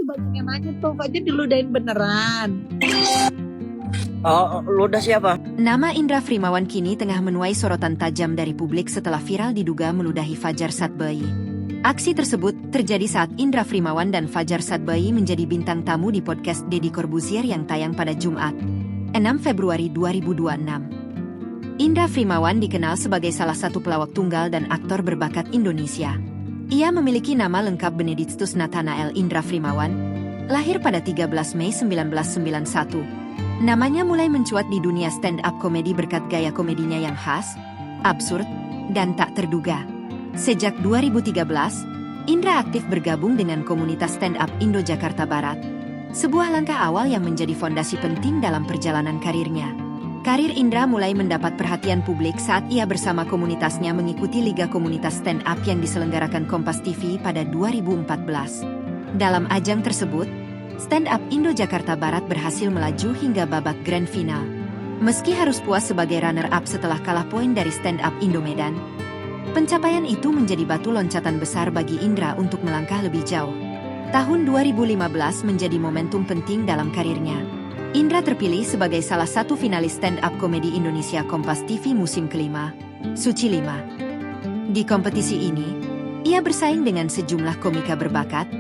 tuh banyak yang nanya tuh, Fajar diludahin beneran. Oh, ludah siapa? Nama Indra Frimawan kini tengah menuai sorotan tajam dari publik setelah viral diduga meludahi Fajar Satbei. Aksi tersebut terjadi saat Indra Frimawan dan Fajar Satbei menjadi bintang tamu di podcast Deddy Corbuzier yang tayang pada Jumat, 6 Februari 2026. Indra Frimawan dikenal sebagai salah satu pelawak tunggal dan aktor berbakat Indonesia. Ia memiliki nama lengkap Benedictus Nathanael Indra Frimawan, lahir pada 13 Mei 1991. Namanya mulai mencuat di dunia stand-up komedi berkat gaya komedinya yang khas, absurd, dan tak terduga. Sejak 2013, Indra aktif bergabung dengan komunitas stand-up Indo Jakarta Barat, sebuah langkah awal yang menjadi fondasi penting dalam perjalanan karirnya. Karir Indra mulai mendapat perhatian publik saat ia bersama komunitasnya mengikuti Liga Komunitas Stand-up yang diselenggarakan Kompas TV pada 2014. Dalam ajang tersebut, stand-up Indo Jakarta Barat berhasil melaju hingga babak grand final. Meski harus puas sebagai runner-up setelah kalah poin dari stand-up Indo Medan, pencapaian itu menjadi batu loncatan besar bagi Indra untuk melangkah lebih jauh. Tahun 2015 menjadi momentum penting dalam karirnya. Indra terpilih sebagai salah satu finalis stand-up komedi Indonesia Kompas TV musim kelima, Suci 5. Di kompetisi ini, ia bersaing dengan sejumlah komika berbakat,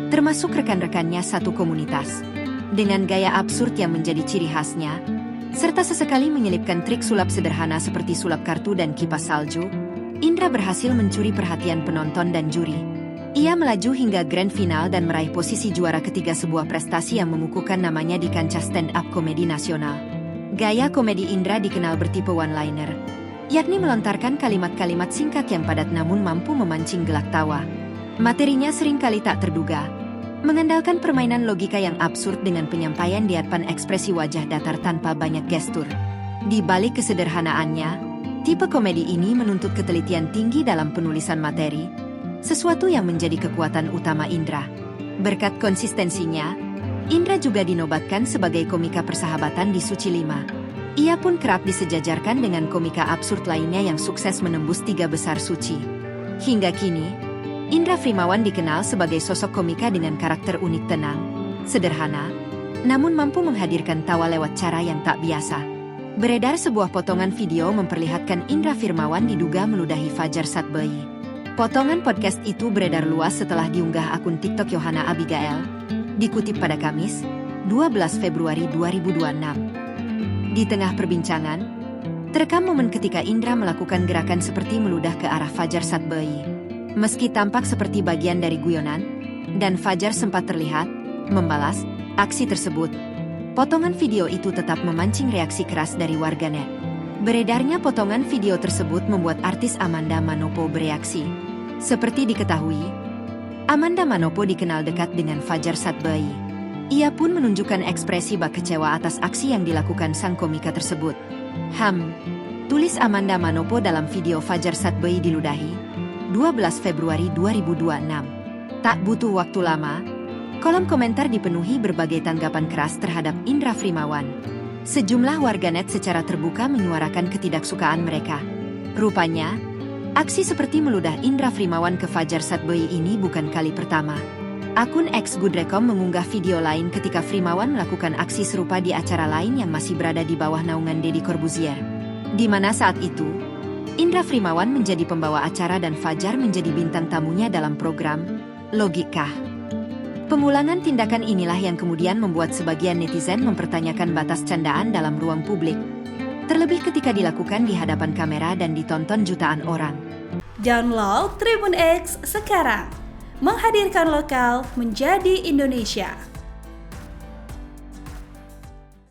termasuk rekan-rekannya satu komunitas. Dengan gaya absurd yang menjadi ciri khasnya, serta sesekali menyelipkan trik sulap sederhana seperti sulap kartu dan kipas salju, Indra berhasil mencuri perhatian penonton dan juri. Ia melaju hingga grand final dan meraih posisi juara ketiga, sebuah prestasi yang mengukuhkan namanya di kancah stand-up komedi nasional. Gaya komedi Indra dikenal bertipe one-liner, yakni melontarkan kalimat-kalimat singkat yang padat namun mampu memancing gelak tawa. Materinya seringkali tak terduga, mengandalkan permainan logika yang absurd dengan penyampaian di depan ekspresi wajah datar tanpa banyak gestur. Di balik kesederhanaannya, tipe komedi ini menuntut ketelitian tinggi dalam penulisan materi, sesuatu yang menjadi kekuatan utama Indra. Berkat konsistensinya, Indra juga dinobatkan sebagai komika persahabatan di Suci 5. Ia pun kerap disejajarkan dengan komika absurd lainnya yang sukses menembus 3 besar Suci. Hingga kini, Indra Frimawan dikenal sebagai sosok komika dengan karakter unik, tenang, sederhana, namun mampu menghadirkan tawa lewat cara yang tak biasa. Beredar sebuah potongan video memperlihatkan Indra Frimawan diduga meludahi Fajar Satbei. Potongan podcast itu beredar luas setelah diunggah akun TikTok Yohana Abigail, dikutip pada Kamis, 12 Februari 2026. Di tengah perbincangan, terekam momen ketika Indra melakukan gerakan seperti meludah ke arah Fajar Satbei. Meski tampak seperti bagian dari guyonan, dan Fajar sempat terlihat membalas aksi tersebut, potongan video itu tetap memancing reaksi keras dari warganet. Beredarnya potongan video tersebut membuat artis Amanda Manopo bereaksi. Seperti diketahui, Amanda Manopo dikenal dekat dengan Fajar Satbei. Ia pun menunjukkan ekspresi bak kecewa atas aksi yang dilakukan sang komika tersebut. Tulis Amanda Manopo dalam video Fajar Satbei diludahi, 12 Februari 2026. Tak butuh waktu lama, kolom komentar dipenuhi berbagai tanggapan keras terhadap Indra Frimawan. Sejumlah warganet secara terbuka menyuarakan ketidaksukaan mereka. Rupanya, aksi seperti meludah Indra Frimawan ke Fajar Satbei ini bukan kali pertama. Akun @goodrecom mengunggah video lain ketika Frimawan melakukan aksi serupa di acara lain yang masih berada di bawah naungan Deddy Corbuzier, di mana saat itu, Indra Frimawan menjadi pembawa acara dan Fajar menjadi bintang tamunya dalam program Logikah. Pengulangan tindakan inilah yang kemudian membuat sebagian netizen mempertanyakan batas candaan dalam ruang publik, terlebih ketika dilakukan di hadapan kamera dan ditonton jutaan orang. Download Tribun X sekarang, menghadirkan lokal menjadi Indonesia.